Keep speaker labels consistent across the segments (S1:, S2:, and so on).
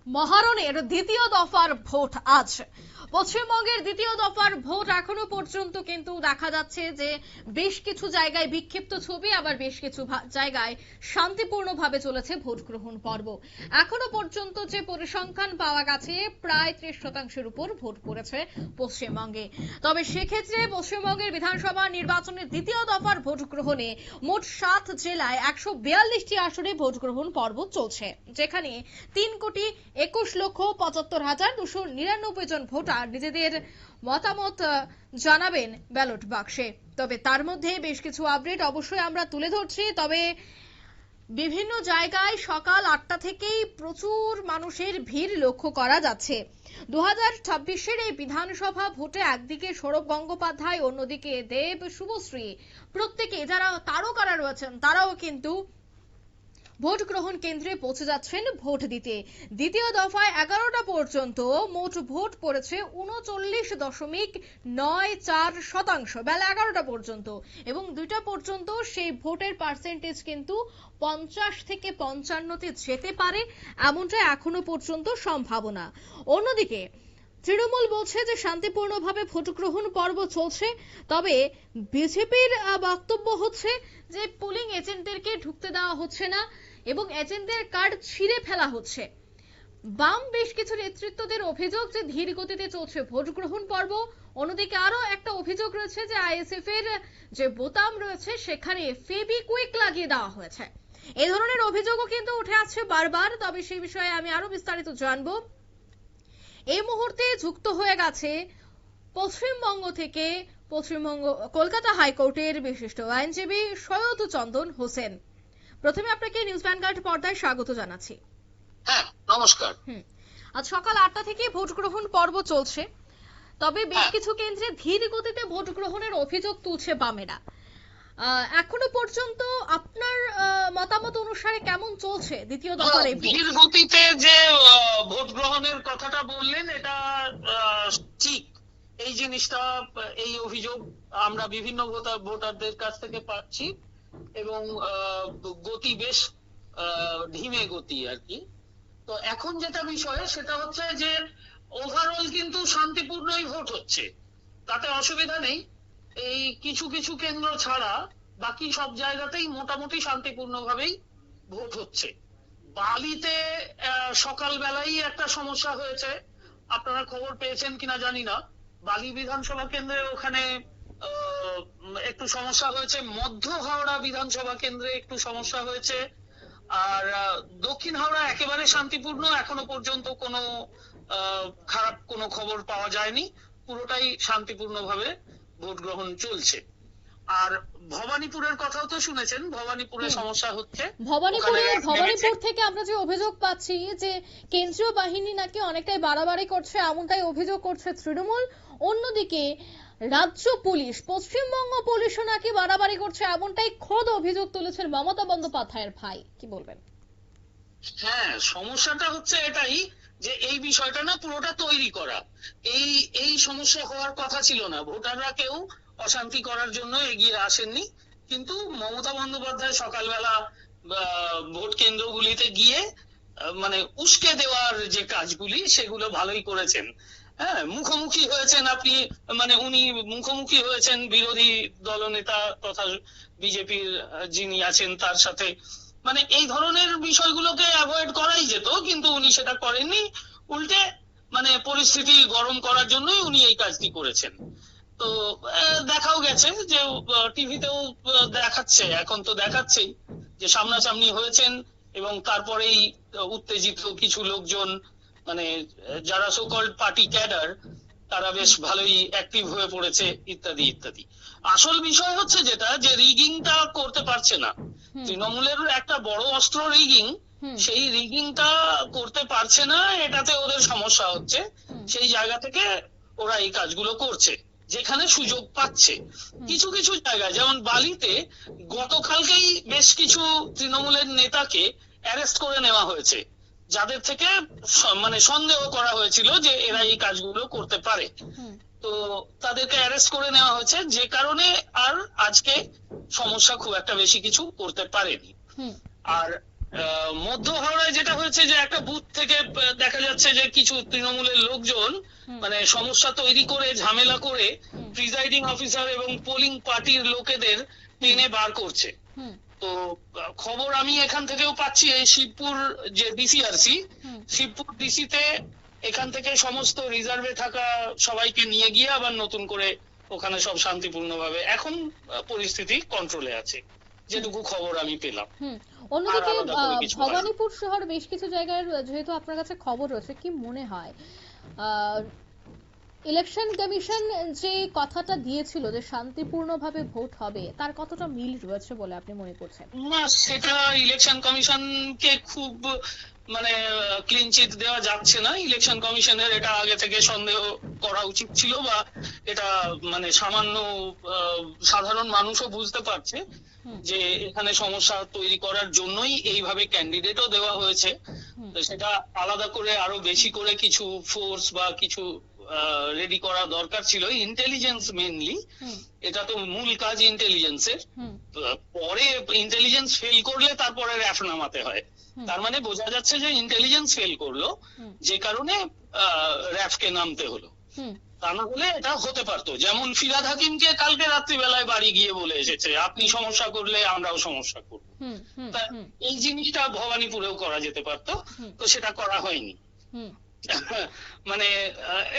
S1: মহারণের দ্বিতীয় দফার ভোট আজ। পশ্চিমবঙ্গের দ্বিতীয় দফার ভোট এখনো পর্যন্ত কিন্তু দেখা যাচ্ছে যে বেশ কিছু জায়গায় বিক্ষিপ্ত ছবি, আবার বেশ কিছু জায়গায় শান্তিপূর্ণভাবে চলেছে ভোট গ্রহণ পর্ব। এখনো পর্যন্ত যে পরিসংখ্যান পাওয়া গেছে, প্রায় 30% উপর ভোট পড়েছে পশ্চিমবঙ্গে। তবে সেক্ষেত্রে পশ্চিমবঙ্গের বিধানসভা নির্বাচনের দ্বিতীয় দফার ভোট গ্রহণে মোট 7 জেলায় 142টি আসনে ভোট গ্রহণ পর্ব চলছে, যেখানে 3,21,75,299 জন ভোটার নিজেদের মতামত জানাবেন ব্যালট বাক্সে। তবে তার মধ্যে বেশ কিছু আপডেট অবশ্যই আমরা তুলে ধরছি। তবে বিভিন্ন জায়গায় সকাল 8টা থেকেই প্রচুর মানুষের ভিড় লক্ষ্য করা যাচ্ছে। 2026-এর এই বিধানসভা ভোটে একদিকে সৌরভ গঙ্গোপাধ্যায়, অন্যদিকে দেব, শুভশ্রী, প্রত্যেকে যারা তারকারা রয়েছেন তারাও কিন্তু ভোট গ্রহণ কেন্দ্রে পৌঁছে যাচ্ছেন ভোট দিতে। দ্বিতীয় দফায় 11টা পর্যন্ত মোট ভোট পড়েছে 39.94% বেলা 11টা পর্যন্ত, এবং 2টা পর্যন্ত সেই ভোটের পার্সেন্টেজ কিন্তু 50 থেকে 55-তে যেতে পারে, এমনটা এখনো পর্যন্ত সম্ভাবনা। অন্যদিকে তৃণমূল বলছে যে শান্তিপূর্ণভাবে ভোট গ্রহণ পর্ব চলছে, তবে বিজেপির বক্তব্য হচ্ছে যে পোলিং এজেন্টদেরকে ঢুকতে দেওয়া হচ্ছে না এবং এজেন্টদের কার্ড ছিঁড়ে ফেলা হচ্ছে। বাম বেশ কিছু নেতৃত্বদের অভিযোগ যে ধীর গতিতে চলছে ভোট গ্রহণ পর্ব। অন্যদিকে আরো একটা অভিযোগ রয়েছে যে আইএসএফ এর যে বোতাম রয়েছে সেখানে ফেবিকুইক লাগিয়ে দেওয়া হয়েছে। এই ধরনের অভিযোগও কিন্তু উঠে আসছে বারবার। তবে সেই বিষয়ে আমি আরো বিস্তারিত জানবো। এই মুহূর্তে যুক্ত হয়ে গেছে পশ্চিমবঙ্গ থেকে কলকাতা হাইকোর্টের বিশিষ্ট আইনজীবী সৈয়দ চন্দন হোসেন। প্রথমে আপনাকে নিউজ ভ্যানগার্ড পর্দায় স্বাগত জানাচ্ছি।
S2: হ্যাঁ, নমস্কার।
S1: আজ সকাল 8টা থেকে ভোট গ্রহণ পর্ব চলছে, তবে বেশ কিছু কেন্দ্রে ধীর গতিতে ভোট গ্রহণের অভিযোগ তুলছে বামেরা। এখনো পর্যন্ত আপনার মতামত অনুসারে কেমন চলছে দ্বিতীয় দফার এই
S2: ধীর গতিতে যে ভোট গ্রহণের কথাটা বললেন, এটা ঠিক। এই জিনিসটা, এই অভিযোগ আমরা বিভিন্ন ভোটারদের কাছ থেকে পাচ্ছি, এবং গতি বেশ ধীমে গতি আর কি। তো এখন যেটা বিষয় সেটা হচ্ছে যে ওভারঅল কিন্তু শান্তিপূর্ণই ভোট হচ্ছে, তাতে অসুবিধা নেই। এই কিছু কিছু কেন্দ্র ছাড়া বাকি সব জায়গাতেই মোটামুটি শান্তিপূর্ণভাবেই ভোট হচ্ছে। বালিতে সকালবেলাই একটা সমস্যা হয়েছে, আপনারা খবর পেয়েছেন কিনা জানি না। বালি বিধানসভা কেন্দ্রে ওখানে একটু সমস্যা হয়েছে, মধ্য হাওড়া বিধানসভা কেন্দ্রে একটু সমস্যা হয়েছে, আর দক্ষিণ হাওড়া একেবারে শান্তিপূর্ণ, এখনো পর্যন্ত কোনো খারাপ কোনো খবর পাওয়া যায়নি, পুরোটাই শান্তিপূর্ণভাবে ভোট গ্রহণ চলছে। আর ভবানীপুরের কথাও তো শুনেছেন, ভবানীপুরে সমস্যা হচ্ছে।
S1: ভবানীপুর থেকে আমরা যে অভিযোগ পাচ্ছি যে কেন্দ্রীয় বাহিনী নাকি অনেকটাই বাড়াবাড়ি করছে, এমনটাই অভিযোগ করছে তৃণমূল। অন্যদিকে রাজ্য পুলিশ, পশ্চিমবঙ্গ পুলিশও নাকি বাড়াবাড়ি করছে, এমনটাই খোদ অভিযোগ তুলেছেন মমতা বন্দ্যোপাধ্যায়ের ভাই। কি বলবেন?
S2: হ্যাঁ, সমস্যাটা হচ্ছে এটাই যে এই বিষয়টা না পুরোটা তৈরি করা। এই সমস্যা হওয়ার কথা ছিল না, ভোটাররা কেউ অশান্তি করার জন্য এগিয়ে আসেননি, কিন্তু মমতা বন্দ্যোপাধ্যায় সকালবেলা ভোট কেন্দ্রগুলিতে গিয়ে মানে উস্কে দেওয়ার যে কাজগুলি সেগুলো ভালোই করেছেন। হ্যাঁ, মুখোমুখি হয়েছেন আপনি, মানে উনি মুখোমুখি হয়েছেন বিরোধী দলনেতা তথা বিজেপির যিনি আছেন তার সাথে। মানে এই ধরনের বিষয়গুলোকে অ্যাভয়েড করাই যেত, কিন্তু উনি সেটা করেননি, উল্টে মানে পরিস্থিতি গরম করার জন্যই উনি এই কাজটি করেছেন। তো দেখাও গেছে যে টিভিতেও দেখাচ্ছে, এখন তো দেখাচ্ছেই যে সামনাসামনি হয়েছেন, এবং তারপরেই উত্তেজিত কিছু লোকজন, মানে যারা সোকল্ড পার্টি ক্যাডার, তারা বেশ ভালোই অ্যাক্টিভ হয়ে পড়েছে, ইত্যাদি ইত্যাদি। আসল বিষয় হচ্ছে যেটা, যে রিগিংটা করতে পারছে না তৃণমূলের একটা বড় অস্ত্র রিগিং, সেই রিগিংটা করতে পারছে না, এটাতে ওদের সমস্যা হচ্ছে। সেই জায়গা থেকে ওরা এই কাজগুলো করছে যেখানে সুযোগ পাচ্ছে। কিছু কিছু জায়গায়, যেমন বালিতে গতকালকেই বেশ কিছু তৃণমূলের নেতাকে অ্যারেস্ট করে নেওয়া হয়েছে, যাদের থেকে মানে সন্দেহ করা হয়েছিল যে এরা এই কাজগুলো করতে পারে। তো তাদেরকে অ্যারেস্ট করে নেওয়া হয়েছে, যে কারণে আর আজকে সমস্যা খুব একটা বেশি কিছু করতে পারেনি। আর মধ্য হাওড়ায় যেটা হয়েছে যে একটা বুথ থেকে দেখা যাচ্ছে যে কিছু তৃণমূলের লোকজন মানে সমস্যা তৈরি করে ঝামেলা করে প্রিজাইডিং অফিসার এবং পোলিং পার্টির লোকেদের টেনে বার করছে। তো খবর আমি এখান থেকেও পাচ্ছি, এই শিবপুর যে ডিসিআরসি, শিবপুর ডিসিতে এখান থেকে সমস্ত রিজার্ভে থাকা সবাইকে নিয়ে গিয়ে আবার নতুন করে ওখানে সব শান্তিপূর্ণভাবে এখন পরিস্থিতি কন্ট্রোলে আছে, যেটুকু খবর আমি পেলাম।
S1: অন্যদিকে ভবানীপুর শহর বেশ কিছু জায়গায় যেহেতু আপনার কাছে খবর রয়েছে, কি মনে হয় ইলেকশন কমিশন যে কথাটা দিয়েছিল যে শান্তিপূর্ণভাবে ভোট হবে, তার কতটা মিল রয়েছে বলে আপনি মনে করছেন?
S2: না, সেটা ইলেকশন কমিশনকে খুব মানে ক্লিন চিট দেওয়া যাচ্ছে না। ইলেকশন কমিশনের এটা আগে থেকে সন্দেহ করা উচিত ছিল, বা এটা মানে সামান্য সাধারণ মানুষও বুঝতে পারছে যে এখানে সমস্যা তৈরি করার জন্যই এইভাবে ক্যান্ডিডেটও দেওয়া হয়েছে। সেটা আলাদা করে আরো বেশি করে কিছু ফোর্স বা কিছু রেডি করা দরকার ছিল, ইন্টেলিজেন্স মেইনলি। এটা তো মূল কাজ ইন্টেলিজেন্সের। পরে ইন্টেলিজেন্স ফেল করলে তারপরে র্যাফ নামাতে হয়। তার মানে বোঝা যাচ্ছে যে ইন্টেলিজেন্স ফেল করলো, যে কারণে র্যাফকে নামতে হলো। তা না হলে এটা হতে পারতো, যেমন ফিরহাদ হাকিমকে কালকে রাত্রিবেলায় বাড়ি গিয়ে বলে এসেছে আপনি সমস্যা করলে আমরাও সমস্যা করব। এই জিনিসটা ভবানীপুরেও করা যেতে পারতো, তো সেটা করা হয়নি। মানে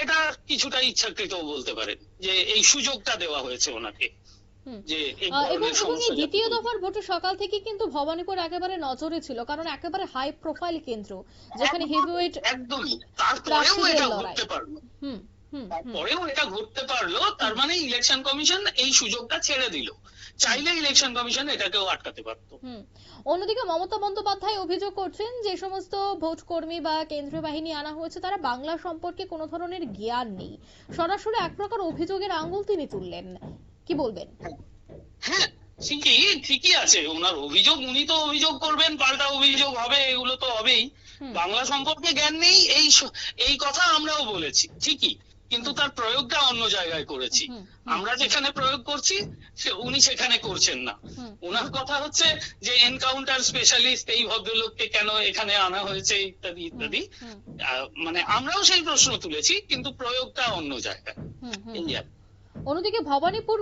S2: এটা কিছুটা ইচ্ছাকৃত বলতে পারেন যে এই সুযোগটা দেওয়া হয়েছে ওনাকে।
S1: এবং দ্বিতীয় দফার ভোটে সকাল থেকে কিন্তু ভবানীপুর একেবারে নজরে ছিল, কারণ একেবারে হাই প্রোফাইল কেন্দ্র, যেখানে হেভিওয়েট
S2: একদমই। তারপরেও এটা ঘটতে পারলো, তারপরেও এটা ঘটতে পারলো, তার মানে ইলেকশন কমিশন এই সুযোগটা ছেড়ে দিল। চাইলে ইলেকশন কমিশন এটাকেও আটকাতে পারতো।
S1: অন্যদিকে মমতা বন্দ্যোপাধ্যায় অভিযোগ করছেন যে সমস্ত ভোট কর্মী বা কেন্দ্রীয় বাহিনী আনা হয়েছে তারা বাংলা সম্পর্কে কোনো ধরনের জ্ঞান নেই। সরাসরি এক প্রকার অভিযোগের আঙুল তিনি তুললেন, কি বলবেন?
S2: হ্যাঁ, ঠিকই আছে ওনার অভিযোগ, উনি তো অভিযোগ করবেন, পাল্টা অভিযোগ হবে, এগুলো তো হবেই। বাংলা সম্পর্কে জ্ঞান নেই এই কথা আমরাও বলেছি ঠিকই, কিন্তু তার প্রয়োগটা অন্য জায়গায় করেছি। আমরা যেখানে প্রয়োগ করছি উনি সেখানে করছেন না। ওনার কথা হচ্ছে যে এনকাউন্টার স্পেশালিস্ট এই ভদ্রলোককে কেন এখানে আনা হয়েছে ইত্যাদি ইত্যাদি। মানে আমরাও সেই প্রশ্ন তুলেছি, কিন্তু প্রয়োগটা অন্য জায়গায়।
S1: অন্যদিকে ভবানীপুর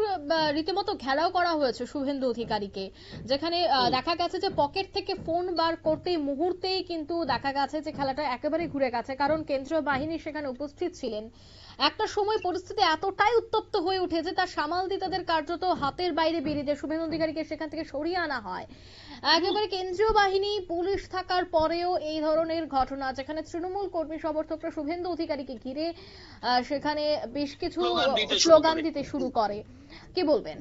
S1: রীতিমতো ঘেরাও করা হয়েছে শুভেন্দু অধিকারীকে, যেখানে দেখা গেছে যে পকেট থেকে ফোন বার করতেই মুহূর্তেই কিন্তু দেখা গেছে যে খেলাটা একেবারে ঘুরে গেছে, কারণ কেন্দ্রীয় বাহিনী সেখানে উপস্থিত ছিলেন। একটা সময় পরিস্থিতি এতটাই উত্তপ্ত হয়ে উঠেছে তার সামাল দিতে তাদের কার্যত হাতের বাইরে বেরিয়ে যায়, শুভেন্দু অধিকারীকে সেখান থেকে সরিয়ে আনা হয়। একেবারে কেন্দ্রীয় বাহিনী পুলিশ থাকার পরেও এই ধরনের ঘটনা, যেখানে তৃণমূল কর্মী সমর্থকরা শুভেন্দু অধিকারীকে ঘিরে সেখানে বেশ কিছু স্লোগান দিতে শুরু করে, কি বলবেন?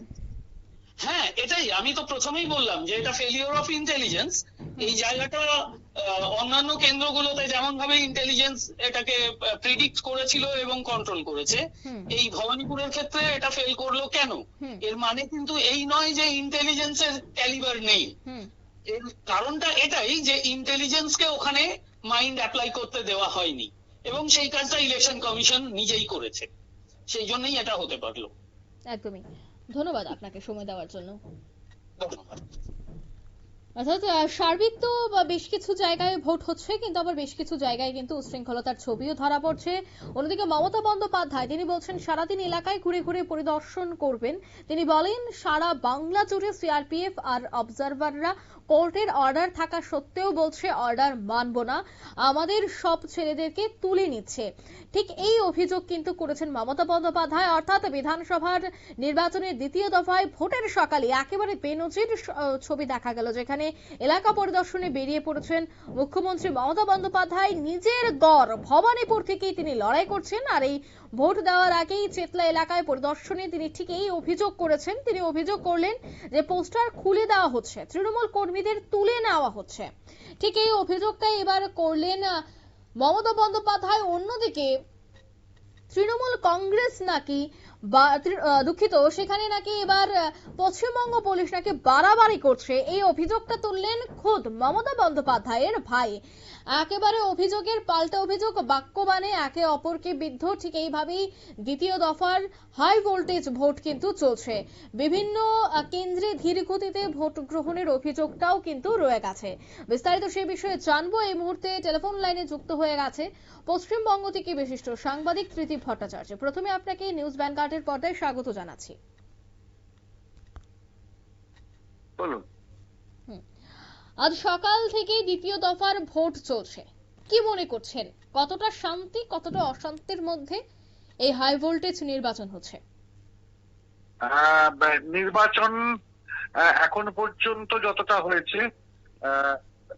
S2: হ্যাঁ, এটাই আমি তো প্রথমেই বললাম যে এটা ফেলিওর অফ ইন্টেলিজেন্স। এই জায়গাটা অন্যান্য কেন্দ্রগুলোতে যেমন ভাবে ইন্টেলিজেন্স এটাকে প্রেডিক্ট করেছিল এবং কন্ট্রোল করেছে, এই ভবানীপুরের ক্ষেত্রে এটা ফেল করলো কেন? এর মানে কিন্তু এই নয় যে ইন্টেলিজেন্সের ক্যালিবার নেই। এর কারণটা এটাই যে ইন্টেলিজেন্সকে ওখানে মাইন্ড অ্যাপ্লাই করতে দেওয়া হয়নি, এবং সেই কাজটা ইলেকশন কমিশন নিজেই করেছে, সেই জন্যই এটা হতে পারলো।
S1: একদমই। ধন্যবাদ আপনাকে সময় দেওয়ার জন্য।
S2: ধন্যবাদ।
S1: অর্থাৎ সার্বিক তো বেশ কিছু জায়গায় ভোট হচ্ছে, কিন্তু আবার বেশ কিছু জায়গায় কিন্তু উচ্ছৃঙ্খলতার ছবিও ধরা পড়ছে। অন্যদিকে মমতা বন্দ্যোপাধ্যায় তিনি বলছেন সারাদিন এলাকায় ঘুরে ঘুরে পরিদর্শন করবেন। তিনি বলেন সারা বাংলা জুড়ে সিআরপিএফ আর অবজারভাররা কোর্টের অর্ডার থাকা সত্ত্বেও বলছে অর্ডার মানব না, আমাদের সব ছেলেদেরকে তুলে নিচ্ছে। ঠিক এই অভিযোগ কিন্তু করেছেন মমতা বন্দ্যোপাধ্যায়। অর্থাৎ বিধানসভার নির্বাচনের দ্বিতীয় দফায় ভোটের সকালে একেবারে বেনজির ছবি দেখা গেল, যেখানে এলাকা পরিদর্শনে বেরিয়ে পড়েছেন মুখ্যমন্ত্রী মমতা বন্দ্যোপাধ্যায়। নিজের গড় ভবানীপুর থেকেই তিনি লড়াই করছেন, আর এই ভোট দেওয়ার আগেই চেতলা এলাকায় পরিদর্শনে তিনি ঠিক এই অভিযোগ করেছেন। তিনি অভিযোগ করলেন যে পোস্টার খুলে দেওয়া হচ্ছে, তৃণমূল কর্মীদের তুলে নেওয়া হচ্ছে। ঠিক এই অভিযোগটাই এবার করলেন মমতা বন্দ্যোপাধ্যায়। অন্যদিকে তৃণমূল কংগ্রেস নাকি দুঃখিত, সেখানে নাকি এবার পশ্চিমবঙ্গ পুলিশ নাকি বাড়াবাড়ি করছে, এই অভিযোগটা তুললেন খোদ মমতা বন্দ্যোপাধ্যায়ের ভাই। একেবারে অভিযোগের পাল্টা অভিযোগ, বাক্যবাণে একে অপরকে বিদ্ধ। ঠিক এইভাবেই দ্বিতীয় দফার হাই ভোল্টেজ ভোট কিন্তু চলছে। বিভিন্ন কেন্দ্রে ধীর গতিতে ভোট গ্রহণের অভিযোগটাও কিন্তু রয়ে গেছে। বিস্তারিত সেই বিষয়ে জানবো। এই মুহূর্তে টেলিফোন লাইনে যুক্ত হয়ে গেছে পশ্চিমবঙ্গ থেকে বিশিষ্ট সাংবাদিক প্রীতি ভট্টাচার্য। প্রথমে আপনাকে নিউজ ভ্যানগার্ডের পর্দায় স্বাগত জানাচ্ছি।
S3: বলুন।
S1: আজ সকাল থেকে দ্বিতীয় দফার ভোট চলছে, কি মনে করছেন কতটা শান্তি কতটা অশান্তির মধ্যে এই হাই ভোল্টেজ নির্বাচন হচ্ছে?
S3: নির্বাচন এখন পর্যন্ত যতটা হয়েছে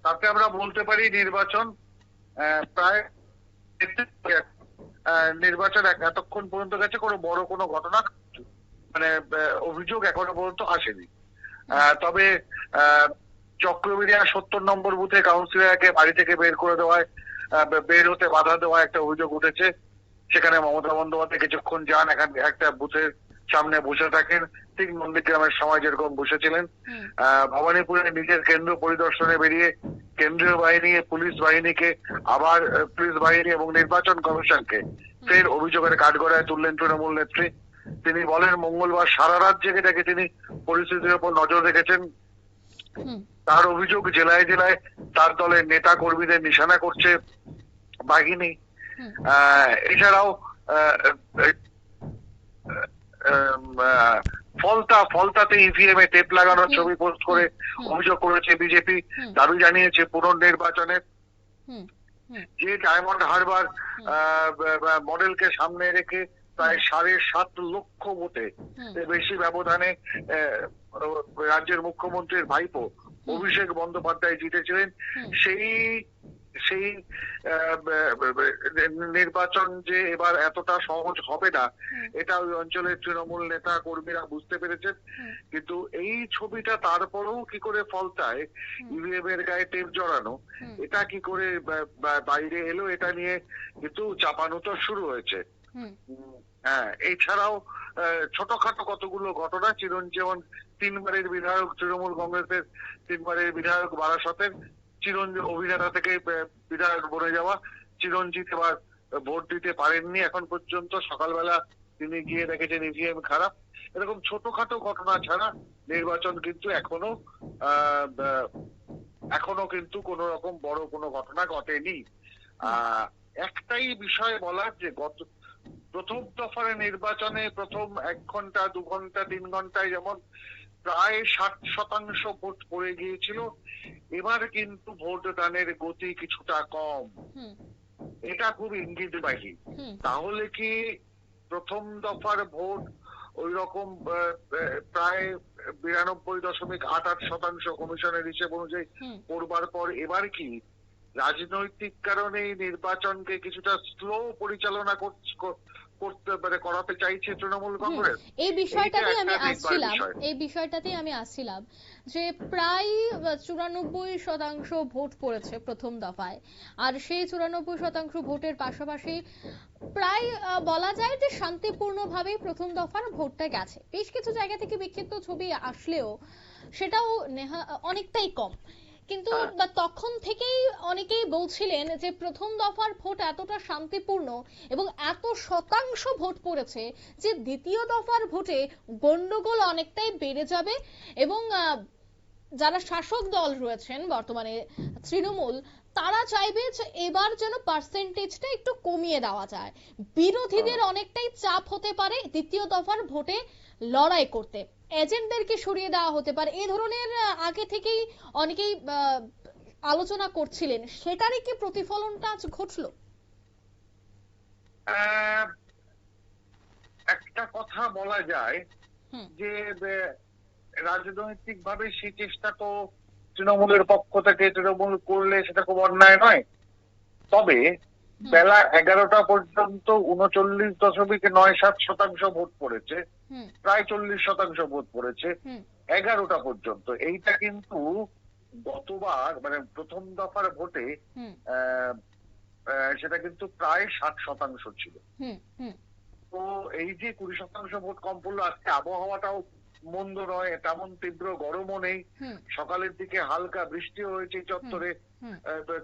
S3: তাতে আমরা বলতে পারি নির্বাচন প্রায় নির্বাচন এতক্ষণ পর্যন্ত গেছে, কোনো বড় কোনো ঘটনা মানে অভিযোগ এখনো পর্যন্ত আসেনি। তবে চক্রবিরিয়া 70 নম্বর বুথে কাউন্সিলরকে বাড়ি থেকে বের করে দেওয়ায় বের হতে বাধা দেওয়া একটা অভিযোগ উঠেছে। সেখানে মমতা বন্দ্যোপাধ্যায় কিছুক্ষণ যান, এখানে একটা বুথের সামনে বসে থাকেন, ঠিক নন্দীগ্রামের সময় যেরকম বসেছিলেন। ভবানীপুরে নিজের কেন্দ্র পরিদর্শনে বেরিয়ে কেন্দ্রীয় বাহিনী, পুলিশ বাহিনীকে, আবার পুলিশ বাহিনী এবং নির্বাচন কমিশনকে ফের অভিযোগের কাঠগড়ায় তুললেন তৃণমূল নেত্রী। তিনি বলেন মঙ্গলবার সারা রাত জেগে থেকে তিনি পরিস্থিতির উপর নজর রেখেছেন। তার অভিযোগ জেলায় জেলায় তার দলের নেতা কর্মীদের নিশানা করছে বাহিনী। এছাড়াও ফলতাতে ইভিএম এ টেপ লাগানোর ছবি পোস্ট করে অভিযোগ করেছে বিজেপি। দাবি জানিয়েছে পুনর্নির্বাচনের যে ডায়মন্ড হারবার মডেলকে সামনে রেখে প্রায় 7.5 লক্ষ ভোটে বেশি ব্যবধানে রাজ্যের মুখ্যমন্ত্রীর ভাইপো অভিষেক বন্দ্যোপাধ্যায় জিতেছিলেন। সেই নির্বাচন যে এবার এতটা সহজ হবে না, এটা ওই অঞ্চলের তৃণমূল নেতা কর্মীরা বুঝতে পেরেছেন। কিন্তু এই ছবিটা তারপরেও কি করে ফলতায় ইভিএম এর গায়ে টেপ জড়ানো, এটা কি করে বাইরে এলো, এটা নিয়ে কিন্তু চাপানুতর শুরু হয়েছে। এছাড়াও ছোটখাটো কতগুলো ঘটনা, যেমন 3বারের বিধায়ক, তৃণমূল কংগ্রেসের 3বারের বিধায়ক বারাসতের চিরঞ্জিত অভিনেতা থেকে বিধায়ক বনে যাওয়া চিরঞ্জিত এবার ভোট দিতে পারেননি এখন পর্যন্ত। সকালবেলা তিনি গিয়ে দেখেছেন ইভিএম খারাপ। এরকম ছোটখাটো ঘটনা ছাড়া নির্বাচন কিন্তু এখনো কিন্তু কোন রকম বড় কোনো ঘটনা ঘটেনি। একটাই বিষয় বলার, যে প্রথম দফার নির্বাচনে প্রথম 1 ঘন্টা 2 ঘন্টা 3 ঘন্টায় যেমন প্রায় 60% ভোট পড়ে গিয়েছিল, এবার কিন্তু ভোট দানের গতি কিছুটা কম। এটা খুব ইঙ্গিতবাহী। তাহলে কি প্রথম দফার ভোট ওই রকম প্রায় 92.88% কমিশনের হিসেব অনুযায়ী পড়বার পর এবার কি রাজনৈতিক কারণে নির্বাচনকে কিছুটা স্লো পরিচালনা করাতে চাইছে তৃণমূল কংগ্রেস?
S1: এই বিষয়টাতেই আমি আসছিলাম যে প্রায় 94% ভোট পড়েছে প্রথম দফায়, আর সেই 94% ভোটের পাশাপাশি প্রায় বলা যায় যে শান্তিপূর্ণভাবে প্রথম দফার ভোটটা গেছে। বেশ কিছু জায়গা থেকে বিক্ষিপ্ত ছবি আসলেও সেটাও অনেকটাই কম। কিন্তু তখন থেকেই অনেকেই বলছিলেন যে প্রথম দফার ভোট এতটা শান্তিপূর্ণ এবং এত শতাংশ ভোট পড়েছে যে দ্বিতীয় দফার ভোটে গন্ডগোল অনেকটাই বেড়ে যাবে এবং যারা শাসক দল রয়েছেন বর্তমানে তৃণমূল, তারা চাইবে যে এবার যেন পার্সেন্টেজটা একটু কমিয়ে দেওয়া যায়, বিরোধীদের অনেকটাই চাপ হতে পারে দ্বিতীয় দফার ভোটে লড়াই করতে, এজেন্টদেরকে সরিয়ে দেওয়া হতে পারে। এই ধরনের আগে থেকেই অনেকেই আলোচনা করছিলেন, সেটারই কি প্রতিফলনটা আজ ঘটলো?
S3: একটা কথা বলা যায় যে রাজনৈতিক ভাবে সেই চেষ্টা তো তৃণমূলের পক্ষ থেকে তৃণমূল করলে সেটা খুব অন্যায় নয়। তবে বেলা 11টা পর্যন্ত 39.97% ভোট পড়েছে, প্রায় 40% ভোট পড়েছে 11টা পর্যন্ত। এইটা কিন্তু গতবার মানে প্রথম দফার ভোটে সেটা কিন্তু প্রায় 60% ছিল। তো এই যে 20% ভোট কম পড়লো, আজকে আবহাওয়াটাও মন্দ নয়, তেমন তীব্র গরমও নেই। সকালের দিকে হালকা বৃষ্টি হয়েছে চত্বরে,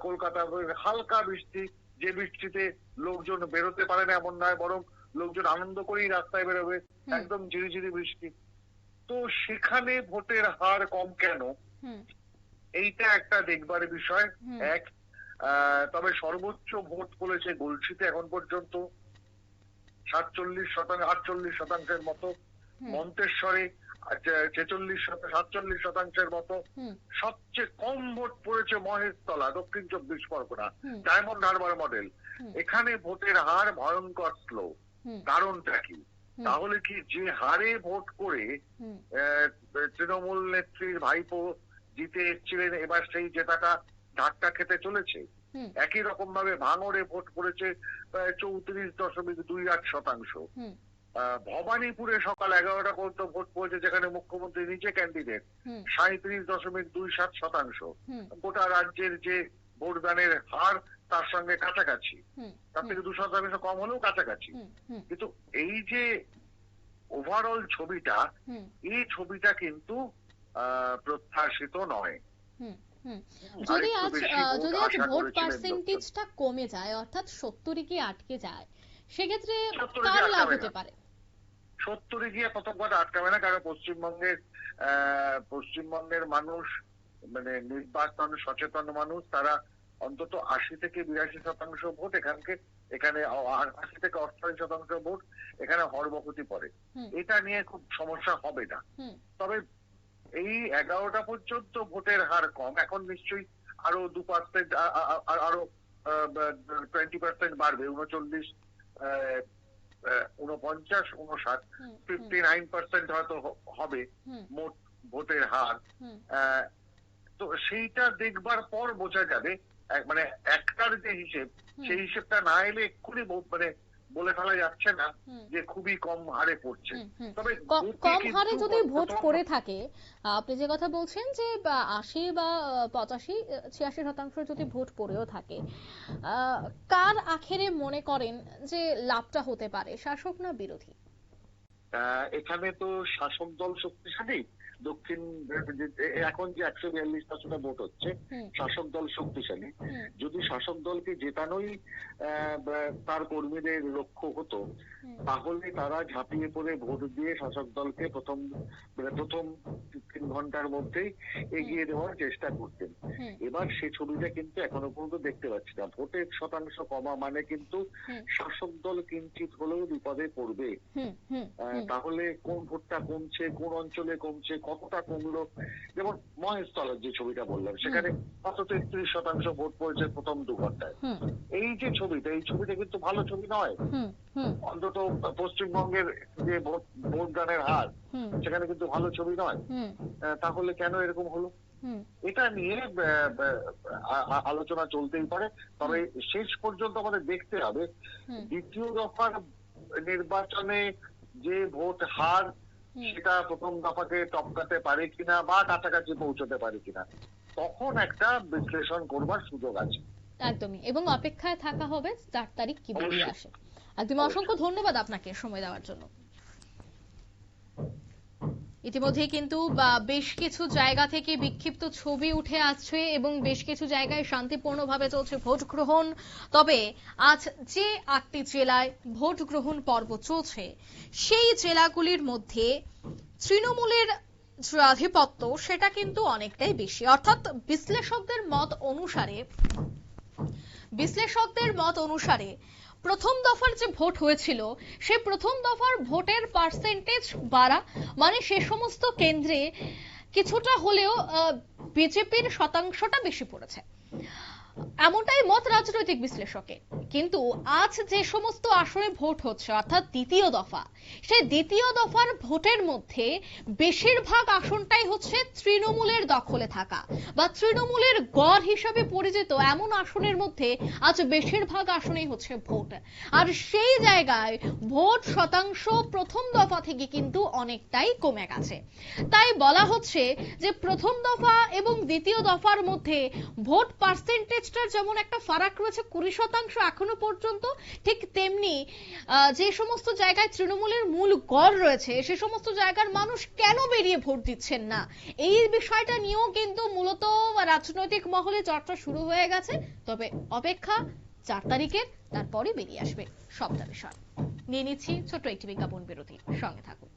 S3: কলকাতা হালকা বৃষ্টি, যে বৃষ্টিতে লোকজন বেরোতে পারে না এমন নয়, বরং লোকজন আনন্দ করেই রাস্তায় বেরোবে, একদম ঝিরিঝিরি বৃষ্টি। তো সেখানে ভোটের হার কম কেন, এইটা একটা দেখবার বিষয়। এক, তবে সর্বোচ্চ ভোট পড়েছে গলসিতে এখন পর্যন্ত 48% মতো, মন্তেশ্বরে 47% মতো। সবচেয়ে কম ভোট পড়েছে মহেশতলা, দক্ষিণ 24 পরগনা, ডায়মন্ড হারবার মডেল। এখানে ভোটের হার ভয়ঙ্কর স্লো। কারণটা কি? তাহলে কি যে হারে ভোট করে তৃণমূল নেত্রীর ভাইপো জিতে এসেছিলেন, এবার সেই জেতাটা ধাক্কা খেতে চলেছে। একই রকম ভাবে ভাঙড়ে ভোট পড়েছে 34.28%। ভবানীপুরে সকাল 11টা পর্যন্ত ভোট পড়েছে, যেখানে মুখ্যমন্ত্রী নিজে ক্যান্ডিডেট, 37.27%। গোটা রাজ্যের যে ভোটদানের হার তার সঙ্গে কাছাকাছি, তার থেকে 2% কম হলেও কাছাকাছি। কিন্তু এই যে ওভারঅল ছবিটা, এই ছবিটা কিন্তু প্রত্যাশিত নয়।
S1: যদি আজ ভোট পার্সেন্টেজটা কমে যায়, অর্থাৎ 70 গিয়ে আটকে যায়, সেক্ষেত্রে কার লাভ হতে পারে?
S3: 70 গিয়ে প্রথমবার আটকাবে না, কারণ পশ্চিমবঙ্গের মানুষ মানে নির্বাচন সচেতন মানুষ, তারা অন্তত 80 থেকে 82% ভোট এখানে 80 থেকে 88% ভোট এখানে হরবহতি পড়ে। এটা নিয়ে খুব সমস্যা হবে না। তবে এই 11টা পর্যন্ত ভোটের হার কম, এখন নিশ্চয়ই আরো 2%, আরো 20% বাড়বে, 39, 49, 59, 59% হয়তো হবে মোট ভোটের হার। তো সেইটা দেখবার পর বোঝা যাবে, মানে একটার যে হিসেব, সেই হিসেবটা না এলে এক্ষুনি মানে বলে ফেলা যাচ্ছে না যে খুবই কম হারে পড়ছে। তবে
S1: কম হারে যদি ভোট পড়ে থাকে, আপনি যে কথা বলছেন যে 80 বা 85, 86% যদি ভোট পড়েও থাকে, কার আখেরে মনে করেন যে লাভটা হতে পারে, শাসক না বিরোধী?
S3: এখানে তো শাসক দল শক্তিশালী, দক্ষিণ এখন যে 142% ভোট হচ্ছে, শাসক দল শক্তিশালী। যদি শাসক দলকে জেতানোই তার কর্মীদের লক্ষ্য হতো, তাহলে তারা ঝাঁপিয়ে পড়ে ভোট দিয়ে শাসক দলকে প্রথম 3 ঘন্টার মধ্যেই এগিয়ে দেওয়ার চেষ্টা করতেন। এবার সে ছবিটা কিন্তু এখনো পর্যন্ত দেখতে পাচ্ছি না। ভোটের শতাংশ কমা মানে কিন্তু শাসক দল কিঞ্চিত হলেও বিপদে পড়বে। তাহলে কোন ভোটটা কমছে, কোন অঞ্চলে কমছে, কতটা কমলো, যেমন মহেশতলার যে ছবিটা বললাম, সেখানে 33% ভোট পড়েছে প্রথম 2 ঘন্টায়। এই যে ছবিটা, এই ছবিটা কিন্তু ভালো ছবি নয়। অন্তত পশ্চিমবঙ্গের যে ভোটদানের হার, সেখানে কিন্তু ভালো ছবি নয়। তাহলে কেন এরকম হলো, এটা নিয়ে আলোচনা চলতেই পারে। তবে শেষ পর্যন্ত আমাদের দেখতে হবে দ্বিতীয় দফার নির্বাচনে যে ভোট হার, সেটা প্রথম দফাকে টপকাতে পারে কিনা বা কাছাকাছি পৌঁছতে পারে কিনা, তখন একটা বিশ্লেষণ করবার সুযোগ আছে।
S1: একদমই, এবং অপেক্ষায় থাকা হবে 4 তারিখ কি বেরিয়ে আসে। একদম অসংখ্য ধন্যবাদ আপনাকে সময় দেওয়ার জন্য। ইতিমধ্যে কিন্তু বেশ কিছু জায়গা থেকে বিক্ষিপ্ত ছবি উঠে আসছে এবং বেশ কিছু জায়গায় শান্তিপূর্ণভাবে চলছে ভোট গ্রহণ। তবে আজ যে 8টি জেলায় ভোট গ্রহণ পর্ব চলছে, সেই জেলাগুলির মধ্যে তৃণমূলের যে আধিপত্য, সেটা কিন্তু অনেকটাই বেশি। অর্থাৎ বিশ্লেষকদের মত অনুসারে প্রথম দফার যে ভোট হয়েছিল, সেই প্রথম দফার ভোটের পার্সেন্টেজ বাড়া মানে সে সমস্ত কেন্দ্রে কিছুটা হলেও বিজেপির শতাংশটা বেশি পড়েছে, এমনটাই মত রাজনৈতিক বিশ্লেষকের। কিন্তু আজ যে সমস্ত আসনে ভোট হচ্ছে, অর্থাৎ দ্বিতীয় দফা, সেই দ্বিতীয় দফার ভোটের মধ্যে বেশিরভাগ আসনটাই হচ্ছে তৃণমূলের দখলে থাকা বা তৃণমূলের গড় হিসাবে পরিচিত এমন আসনের মধ্যে আজ বেশিরভাগ আসনেই হচ্ছে ভোট। আর সেই জায়গায় ভোট শতাংশ প্রথম দফা থেকে কিন্তু অনেকটাই কমে গেছে। তাই বলা হচ্ছে যে প্রথম দফা এবং দ্বিতীয় দফার মধ্যে ভোট পার্সেন্টেজ পার্সেন্টেজটার যেমন একটা ফারাক রয়েছে 20% এখনো পর্যন্ত, ঠিক তেমনি যে সমস্ত জায়গায় তৃণমূলের মূল গড় রয়েছে সে সমস্ত জায়গার মানুষ কেন বেরিয়ে ভোট দিচ্ছেন না, এই বিষয়টা নিয়েও কিন্তু মূলত রাজনৈতিক মহলে চর্চা শুরু হয়ে গেছে। তবে অপেক্ষা 4 তারিখের, তারপরে বেরিয়ে আসবে সবটা বিষয়। নিয়ে নিচ্ছি ছোট্ট একটি বিজ্ঞাপন বিরতি, সঙ্গে থাকুন।